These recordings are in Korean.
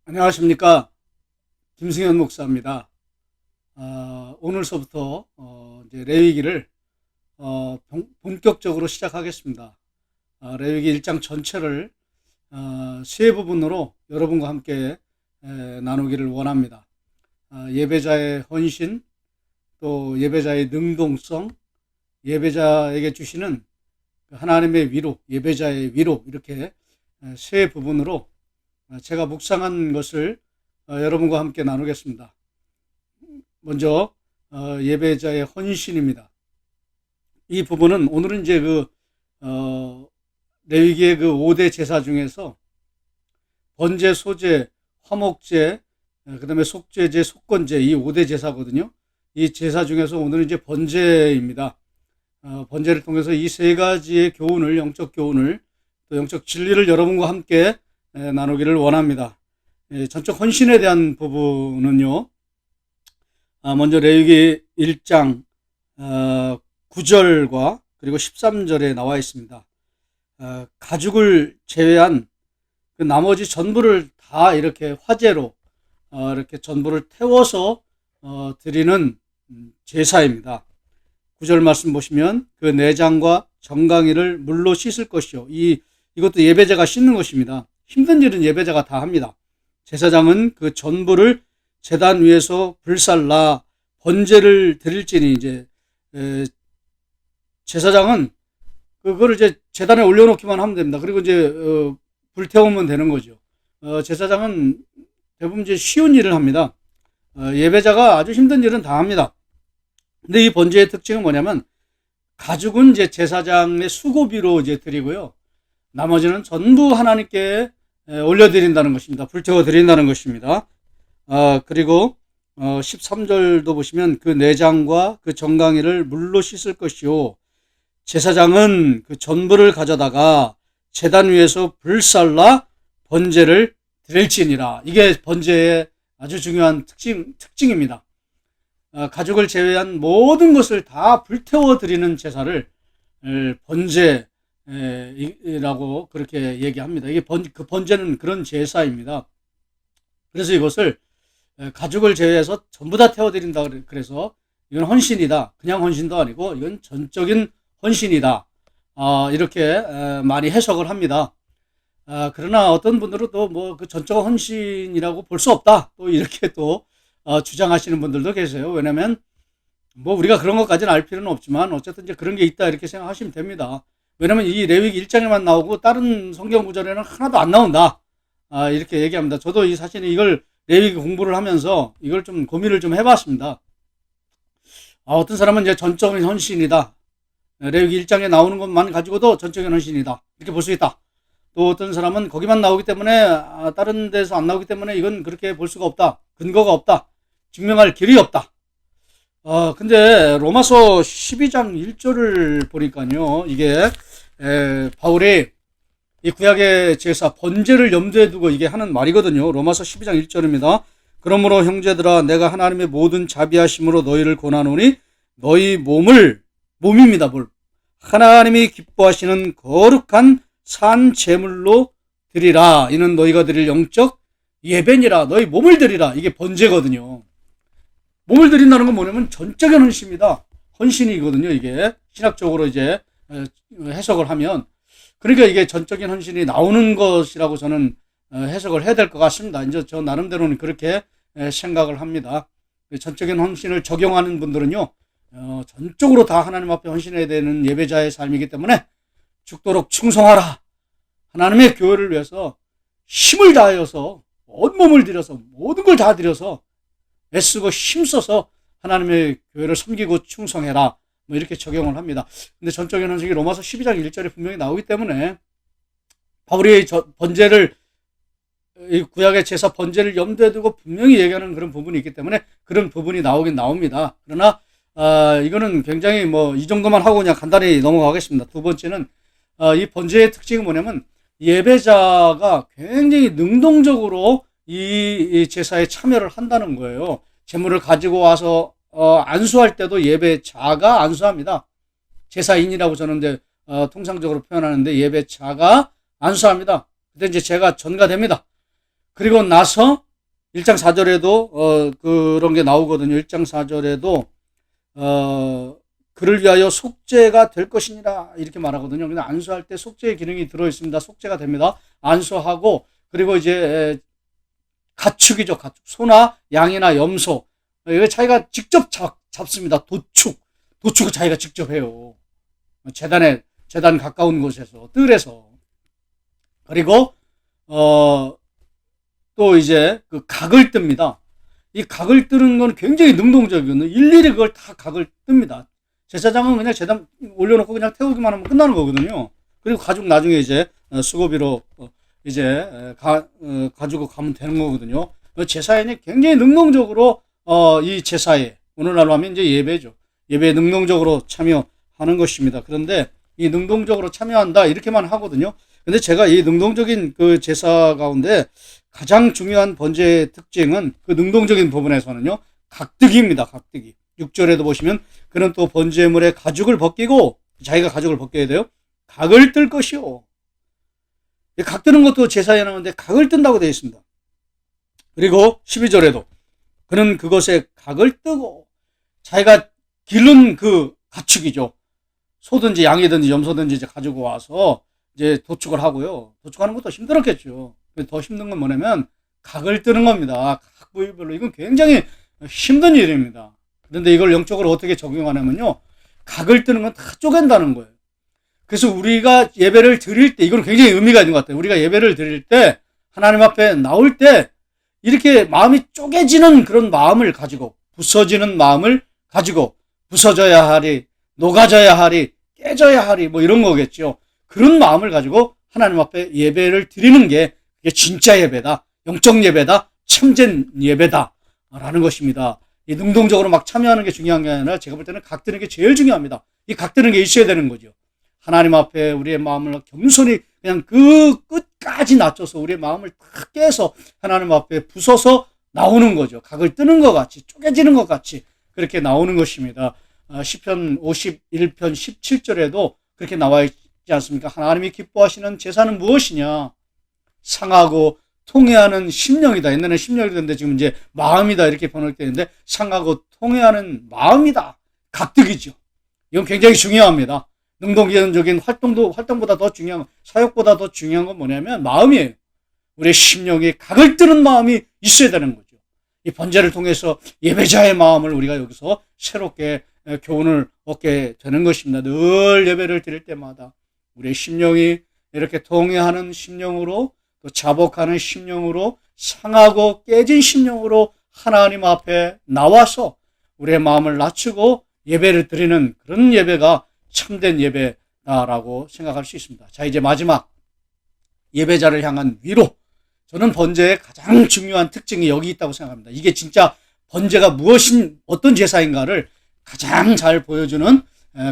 안녕하십니까. 김승현 목사입니다. 오늘서부터 이제 레위기를 본격적으로 시작하겠습니다. 레위기 1장 전체를 세 부분으로 여러분과 함께 나누기를 원합니다. 예배자의 헌신, 또 예배자의 능동성, 예배자에게 주시는 하나님의 위로, 예배자의 위로, 이렇게 세 부분으로 제가 묵상한 것을 여러분과 함께 나누겠습니다. 먼저 예배자의 헌신입니다. 이 부분은 오늘은 이제 레위기의 그 5대 제사 중에서 번제, 소제, 화목제, 그다음에 속죄제, 속건제, 이 5대 제사거든요. 이 제사 중에서 오늘은 이제 번제입니다. 번제를 통해서 이 세 가지의 교훈을, 영적 교훈을, 또 영적 진리를 여러분과 함께 나누기를 원합니다. 전적 헌신에 대한 부분은요, 먼저 레위기 1장 9절과 그리고 13절에 나와 있습니다. 가죽을 제외한 그 나머지 전부를 다 이렇게 화제로 이렇게 전부를 태워서 드리는 제사입니다. 9절 말씀 보시면 그 내장과 정강이를 물로 씻을 것이요. 이것도 예배자가 씻는 것입니다. 힘든 일은 예배자가 다 합니다. 제사장은 그 전부를 제단 위에서 불살라 번제를 드릴지니, 이제 제사장은 그거를 이제 제단에 올려놓기만 하면 됩니다. 그리고 이제 불태우면 되는 거죠. 제사장은 대부분 이제 쉬운 일을 합니다. 예배자가 아주 힘든 일은 다 합니다. 근데 이 번제의 특징은 뭐냐면, 가죽은 이제 제사장의 수고비로 이제 드리고요. 나머지는 전부 하나님께 올려드린다는 것입니다. 불태워드린다는 것입니다. 그리고 13절도 보시면 그 내장과 그 정강이를 물로 씻을 것이요. 제사장은 그 전부를 가져다가 제단 위에서 불살라 번제를 드릴지니라. 이게 번제의 아주 중요한 특징입니다. 가죽을 제외한 모든 것을 다 불태워드리는 제사를 번제 이라고 그렇게 얘기합니다. 이게 그 번제는 그런 제사입니다. 그래서 이것을 가죽을 제외해서 전부 다 태워드린다. 그래서 이건 헌신이다. 그냥 헌신도 아니고 이건 전적인 헌신이다. 이렇게 많이 해석을 합니다. 그러나 어떤 분들은 또 그 전적 헌신이라고 볼 수 없다. 또 이렇게 또 주장하시는 분들도 계세요. 왜냐면 우리가 그런 것까지는 알 필요는 없지만 어쨌든 이제 그런 게 있다, 이렇게 생각하시면 됩니다. 왜냐면 이 레위기 1장에만 나오고 다른 성경 구절에는 하나도 안 나온다. 이렇게 얘기합니다. 저도 사실 이걸 레위기 공부를 하면서 이걸 좀 고민을 좀 해봤습니다. 어떤 사람은 이제 전적인 헌신이다. 레위기 1장에 나오는 것만 가지고도 전적인 헌신이다. 이렇게 볼 수 있다. 또 어떤 사람은 거기만 나오기 때문에, 다른 데서 안 나오기 때문에 이건 그렇게 볼 수가 없다. 근거가 없다. 증명할 길이 없다. 근데 로마서 12장 1절을 보니까요, 이게 바울이 이 구약의 제사 번제를 염두에 두고 이게 하는 말이거든요. 로마서 12장 1절입니다. 그러므로 형제들아, 내가 하나님의 모든 자비하심으로 너희를 권하노니 너희 몸입니다. 하나님이 기뻐하시는 거룩한 산 제물로 드리라. 이는 너희가 드릴 영적 예배니라. 너희 몸을 드리라. 이게 번제거든요. 몸을 드린다는 건 뭐냐면 전적인 헌신입니다. 헌신이거든요. 이게 신학적으로 이제 해석을 하면, 그러니까 이게 전적인 헌신이 나오는 것이라고 저는 해석을 해야 될 것 같습니다. 이제 저 나름대로는 그렇게 생각을 합니다. 전적인 헌신을 적용하는 분들은요, 전적으로 다 하나님 앞에 헌신해야 되는 예배자의 삶이기 때문에 죽도록 충성하라. 하나님의 교회를 위해서 힘을 다하여서 온몸을 들여서 모든 걸 다 들여서 애쓰고 힘써서 하나님의 교회를 섬기고 충성해라. 이렇게 적용을 합니다. 근데 전적인 헌신이 로마서 12장 1절에 분명히 나오기 때문에 바울이 번제를, 이 구약의 제사 번제를 염두에 두고 분명히 얘기하는 그런 부분이 있기 때문에 그런 부분이 나오긴 나옵니다. 그러나 이거는 굉장히 이 정도만 하고 그냥 간단히 넘어가겠습니다. 두 번째는 이 번제의 특징은 뭐냐면 예배자가 굉장히 능동적으로 이 제사에 참여를 한다는 거예요. 제물을 가지고 와서 안수할 때도 예배자가 안수합니다. 제사인이라고 저는 이제 통상적으로 표현하는데, 예배자가 안수합니다. 그때 이제 제가 전가됩니다. 그리고 나서 1장 4절에도 그런 게 나오거든요. 1장 4절에도 그를 위하여 속죄가 될 것이니라 이렇게 말하거든요. 근데 안수할 때 속죄의 기능이 들어있습니다. 속죄가 됩니다. 안수하고 그리고 이제 가축이죠. 가축. 소나 양이나 염소. 이거 자기가 직접 잡습니다. 도축을 자기가 직접 해요. 재단 가까운 곳에서, 뜰에서. 그리고, 또 이제 그 각을 뜹니다. 이 각을 뜨는 건 굉장히 능동적이거든요. 일일이 그걸 다 각을 뜹니다. 제사장은 그냥 재단 올려놓고 그냥 태우기만 하면 끝나는 거거든요. 그리고 가죽 나중에 이제 수고비로 이제 가지고 가면 되는 거거든요. 제사인이 굉장히 능동적으로 이 제사에 오늘날로 하면 이제 예배죠. 예배에 능동적으로 참여하는 것입니다. 그런데 이 능동적으로 참여한다 이렇게만 하거든요. 근데 제가 이 능동적인 그 제사 가운데 가장 중요한 번제의 특징은 그 능동적인 부분에서는요, 각뜨기입니다. 각뜨기. 6절에도 보시면 그는 또 번제물의 가죽을 벗기고 자기가 가죽을 벗겨야 돼요. 각을 뜰 것이요. 각 뜨는 것도 제사에 나오는데 각을 뜬다고 되어 있습니다. 그리고 12절에도 그는 그것에 각을 뜨고 자기가 기른 그 가축이죠. 소든지 양이든지 염소든지 이제 가지고 와서 이제 도축을 하고요. 도축하는 것도 힘들었겠죠. 더 힘든 건 뭐냐면 각을 뜨는 겁니다. 각 부위별로. 이건 굉장히 힘든 일입니다. 그런데 이걸 영적으로 어떻게 적용하냐면요, 각을 뜨는 건 다 쪼갠다는 거예요. 그래서 우리가 예배를 드릴 때, 이건 굉장히 의미가 있는 것 같아요. 우리가 예배를 드릴 때, 하나님 앞에 나올 때, 이렇게 마음이 쪼개지는 그런 마음을 가지고, 부서지는 마음을 가지고, 부서져야 하리, 녹아져야 하리, 깨져야 하리, 뭐 이런 거겠죠. 그런 마음을 가지고 하나님 앞에 예배를 드리는 게 이게 진짜 예배다, 영적 예배다, 참된 예배다 라는 것입니다. 이 능동적으로 막 참여하는 게 중요한 게 아니라 제가 볼 때는 각드는 게 제일 중요합니다. 이 각드는 게 있어야 되는 거죠. 하나님 앞에 우리의 마음을 겸손히 그냥 그 끝까지 낮춰서 우리의 마음을 탁 깨서 하나님 앞에 부서서 나오는 거죠. 각을 뜨는 것 같이, 쪼개지는 것 같이 그렇게 나오는 것입니다. 시편 51편 17절에도 그렇게 나와 있지 않습니까? 하나님이 기뻐하시는 제사는 무엇이냐? 상하고 통회하는 심령이다. 옛날에는 심령이었는데 지금 이제 마음이다 이렇게 번역되는데, 상하고 통회하는 마음이다. 각득이죠. 이건 굉장히 중요합니다. 능동적인 활동보다 더 중요한, 사역보다 더 중요한 건 뭐냐면 마음이에요. 우리의 심령에 각을 뜨는 마음이 있어야 되는 거죠. 이 번제를 통해서 예배자의 마음을 우리가 여기서 새롭게 교훈을 얻게 되는 것입니다. 늘 예배를 드릴 때마다 우리의 심령이 이렇게 통회하는 심령으로, 또 자복하는 심령으로, 상하고 깨진 심령으로 하나님 앞에 나와서 우리의 마음을 낮추고 예배를 드리는 그런 예배가 참된 예배다라고 생각할 수 있습니다. 자, 이제 마지막 예배자를 향한 위로. 저는 번제의 가장 중요한 특징이 여기 있다고 생각합니다. 이게 진짜 번제가 어떤 제사인가를 가장 잘 보여주는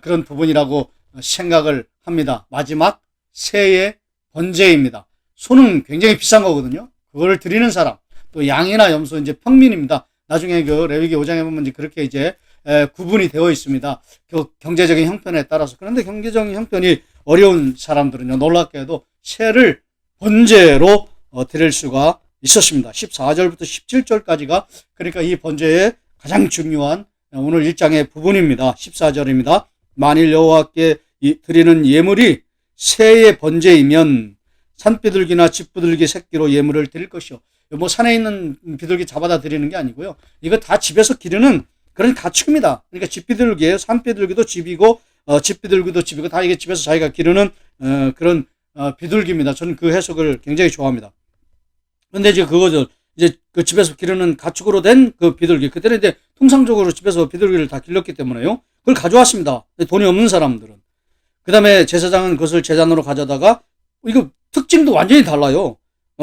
그런 부분이라고 생각을 합니다. 마지막 새해 번제입니다. 소는 굉장히 비싼 거거든요. 그걸 드리는 사람, 또 양이나 염소 이제 평민입니다. 나중에 그 레위기 5장에 보면 이제 그렇게 이제 구분이 되어 있습니다. 그 경제적인 형편에 따라서. 그런데 경제적인 형편이 어려운 사람들은요, 놀랍게도 새를 번제로 드릴 수가 있었습니다. 14절부터 17절까지가 그러니까 이 번제의 가장 중요한 오늘 1장의 부분입니다. 14절입니다. 만일 여호와께 드리는 예물이 새의 번제이면 산비둘기나 집비둘기 새끼로 예물을 드릴 것이요. 뭐 산에 있는 비둘기 잡아다 드리는 게 아니고요. 이거 다 집에서 기르는 그런 가축입니다. 그러니까 집비둘기예요. 산비둘기도 집이고 집비둘기도 집이고 다 이게 집에서 자기가 기르는 그런 비둘기입니다. 저는 그 해석을 굉장히 좋아합니다. 그런데 이제 그거죠. 이제 그 집에서 기르는 가축으로 된 그 비둘기. 그때는 이제 통상적으로 집에서 비둘기를 다 길렀기 때문에요. 그걸 가져왔습니다. 돈이 없는 사람들은. 그 다음에 제사장은 그것을 제단으로 가져다가, 이거 특징도 완전히 달라요.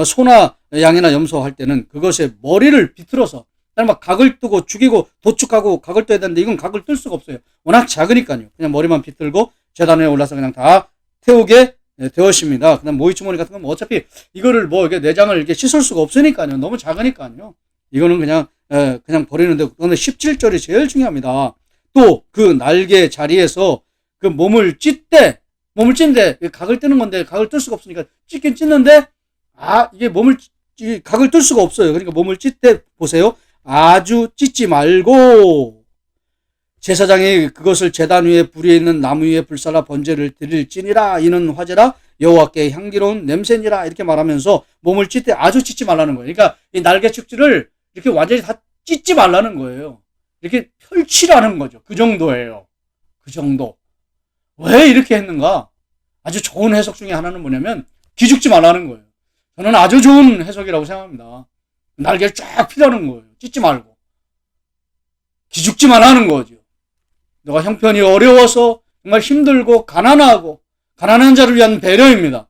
소나 양이나 염소 할 때는 그것의 머리를 비틀어서 막 각을 뜨고 죽이고 도축하고 각을 떠야 되는데, 이건 각을 뜰 수가 없어요. 워낙 작으니까요. 그냥 머리만 비틀고 제단에 올라서 그냥 다 태우게 되었습니다. 그 다음 모이주머니 같은 건 뭐 어차피 이거를 뭐 이게 내장을 이렇게 씻을 수가 없으니까요. 너무 작으니까요. 이거는 그냥 버리는데, 그런데 17절이 제일 중요합니다. 또 그 날개 자리에서 그 몸을 찢는데 각을 뜨는 건데 각을 뜰 수가 없으니까 찢긴 찢는데, 이게 몸을 각을 뜰 수가 없어요. 그러니까 몸을 찢 때 보세요. 아주 찢지 말고 제사장이 그것을 제단 위에 불에 있는 나무 위에 불살라 번제를 드릴지니라. 이는 화제라 여호와께 향기로운 냄새니라. 이렇게 말하면서 몸을 찢 때 아주 찢지 말라는 거예요. 그러니까 이 날개 축지를 이렇게 완전히 다 찢지 말라는 거예요. 이렇게 펼치라는 거죠. 그 정도예요. 그 정도. 왜 이렇게 했는가? 아주 좋은 해석 중에 하나는 뭐냐면 기죽지 말라는 거예요. 저는 아주 좋은 해석이라고 생각합니다. 날개를 쫙 피라는 거예요. 찢지 말고. 기죽지 말라는 거죠. 너가 형편이 어려워서 정말 힘들고 가난하고 가난한 자를 위한 배려입니다.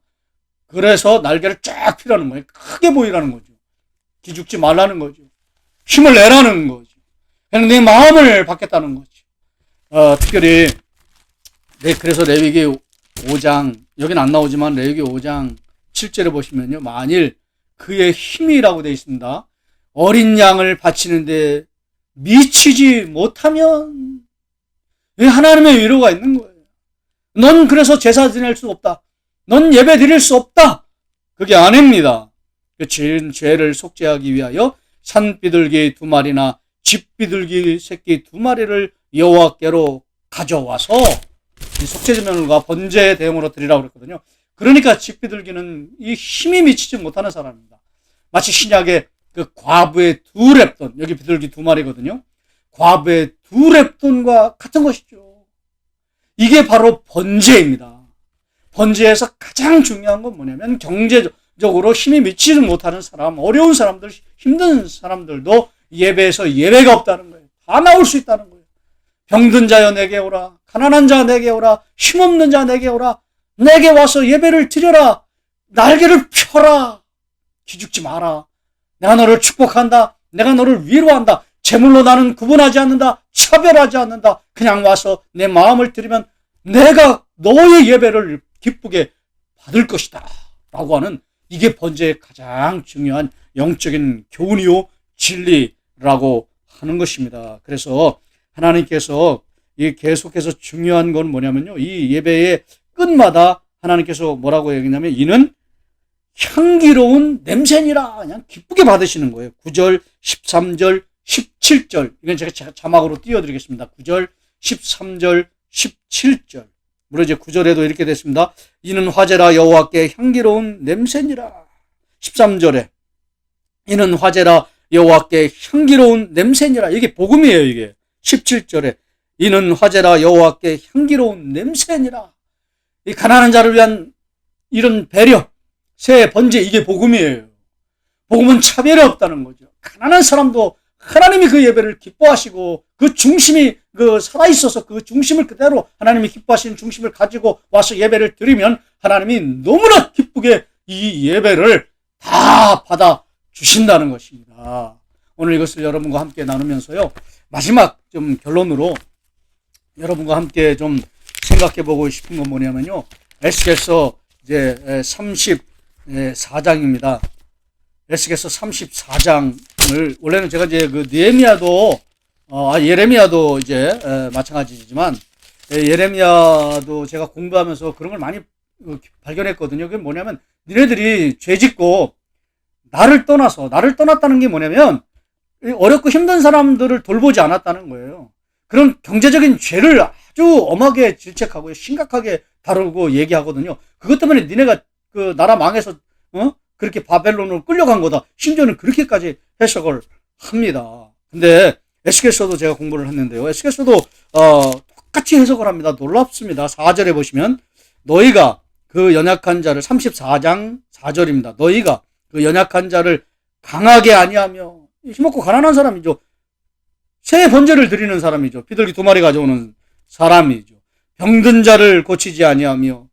그래서 날개를 쫙 피라는 거예요. 크게 보이라는 거죠. 기죽지 말라는 거죠. 힘을 내라는 거죠. 그냥 내 마음을 받겠다는 거죠. 특별히 그래서 레위기 5장 여기는 안 나오지만 레위기 5장 7절에 보시면요. 만일 그의 힘이라고 되어 있습니다. 어린 양을 바치는데 미치지 못하면 하나님의 위로가 있는 거예요. 넌 그래서 제사 지낼 수 없다. 넌 예배 드릴 수 없다. 그게 아닙니다. 그 죄를 속죄하기 위하여 산비둘기 2마리나 집비둘기 새끼 2마리를 여호와께로 가져와서 속죄제물과 번제 대용으로 드리라고 그랬거든요. 그러니까 집비둘기는 이 힘이 미치지 못하는 사람입니다. 마치 신약의 그 과부의 2렙돈, 여기 비둘기 2마리거든요. 과부의 2렙돈과 같은 것이죠. 이게 바로 번제입니다. 번제에서 가장 중요한 건 뭐냐면 경제적으로 힘이 미치지 못하는 사람, 어려운 사람들, 힘든 사람들도 예배에서 예배가 없다는 거예요. 다 나올 수 있다는 거예요. 병든 자여 내게 오라. 가난한 자 내게 오라. 힘없는 자 내게 오라. 내게 와서 예배를 드려라. 날개를 펴라. 기죽지 마라. 내가 너를 축복한다. 내가 너를 위로한다. 제물로 나는 구분하지 않는다. 차별하지 않는다. 그냥 와서 내 마음을 드리면 내가 너의 예배를 기쁘게 받을 것이다. 라고 하는 이게 번제의 가장 중요한 영적인 교훈이요 진리라고 하는 것입니다. 그래서 하나님께서 이 계속해서 중요한 건 뭐냐면요. 이 예배의 끝마다 하나님께서 뭐라고 얘기했냐면 이는 향기로운 냄새니라. 그냥 기쁘게 받으시는 거예요. 9절, 13절, 17절. 이건 제가 자막으로 띄워드리겠습니다. 9절, 13절, 17절. 물론 이제 9절에도 이렇게 됐습니다. 이는 화제라 여호와께 향기로운 냄새니라. 13절에 이는 화제라 여호와께 향기로운 냄새니라. 이게 복음이에요. 이게 17절에 이는 화제라 여호와께 향기로운 냄새니라. 이 가난한 자를 위한 이런 배려, 새 번제, 이게 복음이에요. 복음은 차별이 없다는 거죠. 가난한 사람도 하나님이 그 예배를 기뻐하시고 그 중심이 살아있어서 그 중심을 그대로 하나님이 기뻐하시는 중심을 가지고 와서 예배를 드리면 하나님이 너무나 기쁘게 이 예배를 다 받아 주신다는 것입니다. 오늘 이것을 여러분과 함께 나누면서요. 마지막 좀 결론으로 여러분과 함께 좀 생각해 보고 싶은 건 뭐냐면요. 에스겔서 이제 34장입니다. 에스겔서 34장을 원래는 제가 이제 그 느헤미야도 예레미야도 이제 마찬가지지만 예레미야도 제가 공부하면서 그런 걸 많이 발견했거든요. 그게 뭐냐면 니네들이 죄 짓고 나를 떠났다는 게 뭐냐면 어렵고 힘든 사람들을 돌보지 않았다는 거예요. 그런 경제적인 죄를 아주 엄하게 질책하고 심각하게 다루고 얘기하거든요. 그것 때문에 니네가 그 나라 망해서 그렇게 바벨론으로 끌려간 거다. 심지어는 그렇게까지 해석을 합니다. 근데 에스겔서도 제가 공부를 했는데요. 에스겔서도 똑같이 해석을 합니다. 놀랍습니다. 4절에 보시면 너희가 그 연약한 자를 34장 4절입니다. 너희가 그 연약한 자를 강하게 아니하며 힘없고 가난한 사람이죠. 새 번제를 드리는 사람이죠. 비둘기 2마리 가져오는 사람이죠. 병든 자를 고치지 아니하며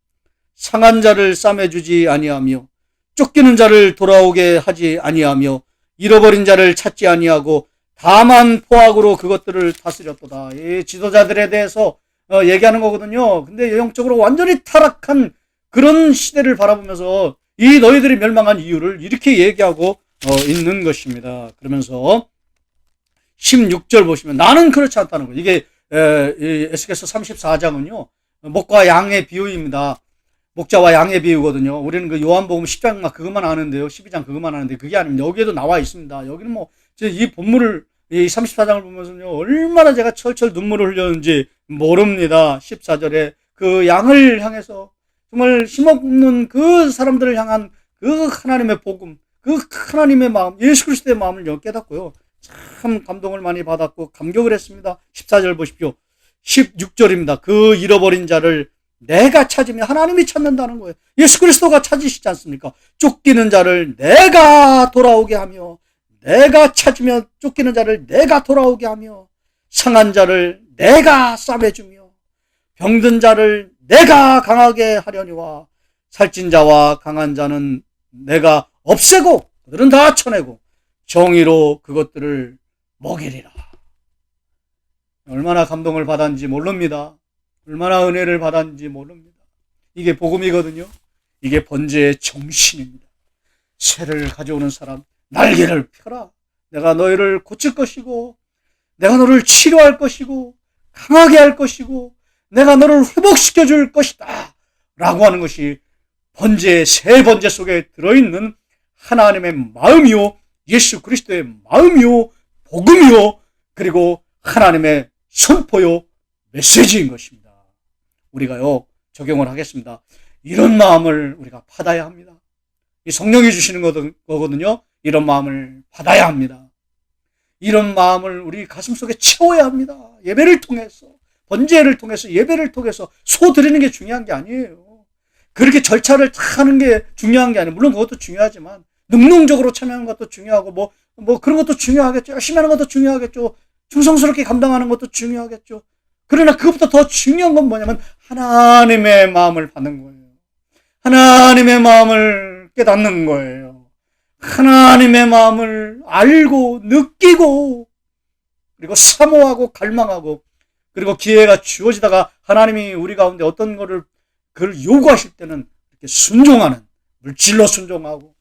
상한 자를 싸매주지 아니하며 쫓기는 자를 돌아오게 하지 아니하며 잃어버린 자를 찾지 아니하고 다만 포악으로 그것들을 다스렸도다. 이 지도자들에 대해서 얘기하는 거거든요. 근데 영적으로 완전히 타락한 그런 시대를 바라보면서 이 너희들이 멸망한 이유를 이렇게 얘기하고 있는 것입니다. 그러면서 16절 보시면 나는 그렇지 않다는 거예요. 이게 에스겔서 34장은요. 목과 양의 비유입니다. 목자와 양의 비유거든요. 우리는 그 요한복음 10장 막 그것만 아는데요. 12장 그것만 아는데 그게 아닙니다. 여기에도 나와 있습니다. 여기는 뭐 이 본문을 이 34장을 보면서요. 얼마나 제가 철철 눈물을 흘렸는지 모릅니다. 14절에 그 양을 향해서 정말 힘없는 그 사람들을 향한 그 하나님의 복음, 그 하나님의 마음, 예수 그리스도의 마음을 깨닫고요. 참 감동을 많이 받았고 감격을 했습니다. 14절 보십시오. 16절입니다. 그 잃어버린 자를 내가 찾으면 하나님이 찾는다는 거예요. 예수 그리스도가 찾으시지 않습니까? 쫓기는 자를 내가 돌아오게 하며, 내가 찾으면 쫓기는 자를 내가 돌아오게 하며, 상한 자를 내가 싸매주며, 병든 자를 내가 강하게 하려니와, 살찐 자와 강한 자는 내가 없애고 그들은 다 쳐내고 정의로 그것들을 먹이리라. 얼마나 감동을 받았는지 모릅니다. 얼마나 은혜를 받았는지 모릅니다. 이게 복음이거든요. 이게 번제의 정신입니다. 새를 가져오는 사람, 날개를 펴라. 내가 너희를 고칠 것이고, 내가 너를 치료할 것이고, 강하게 할 것이고, 내가 너를 회복시켜 줄 것이다. 라고 하는 것이 번제의 새 번제 속에 들어있는 하나님의 마음이요, 예수 그리스도의 마음이요, 복음이요, 그리고 하나님의 선포요, 메시지인 것입니다. 우리가요, 적용을 하겠습니다. 이런 마음을 우리가 받아야 합니다. 이 성령이 주시는 거거든요. 이런 마음을 받아야 합니다. 이런 마음을 우리 가슴 속에 채워야 합니다. 예배를 통해서, 번제를 통해서, 예배를 통해서 소 드리는 게 중요한 게 아니에요. 그렇게 절차를 다 하는 게 중요한 게 아니에요. 물론 그것도 중요하지만, 능동적으로 참여하는 것도 중요하고, 뭐 그런 것도 중요하겠죠. 열심히 하는 것도 중요하겠죠. 충성스럽게 감당하는 것도 중요하겠죠. 그러나 그것보다 더 중요한 건 뭐냐면 하나님의 마음을 받는 거예요. 하나님의 마음을 깨닫는 거예요. 하나님의 마음을 알고 느끼고 그리고 사모하고 갈망하고 그리고 기회가 주어지다가 하나님이 우리 가운데 어떤 거를 그걸 요구하실 때는 이렇게 순종하는, 물질로 순종하고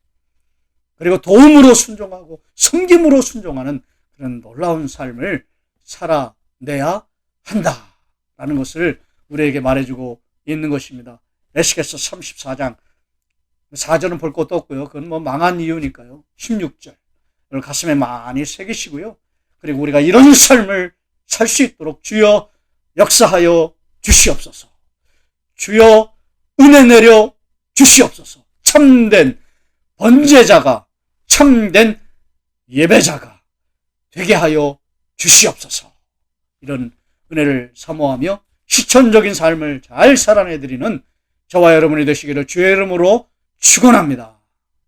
그리고 도움으로 순종하고 섬김으로 순종하는 그런 놀라운 삶을 살아내야 한다라는 것을 우리에게 말해주고 있는 것입니다. 에스겔서 34장 4절은 볼 것도 없고요. 그건 뭐 망한 이유니까요. 16절 가슴에 많이 새기시고요. 그리고 우리가 이런 삶을 살 수 있도록 주여 역사하여 주시옵소서. 주여 은혜 내려 주시옵소서. 참된 번제자가, 참된 예배자가 되게 하여 주시옵소서. 이런 은혜를 사모하며 실천적인 삶을 잘 살아내드리는 저와 여러분이 되시기를 주의 이름으로 축원합니다.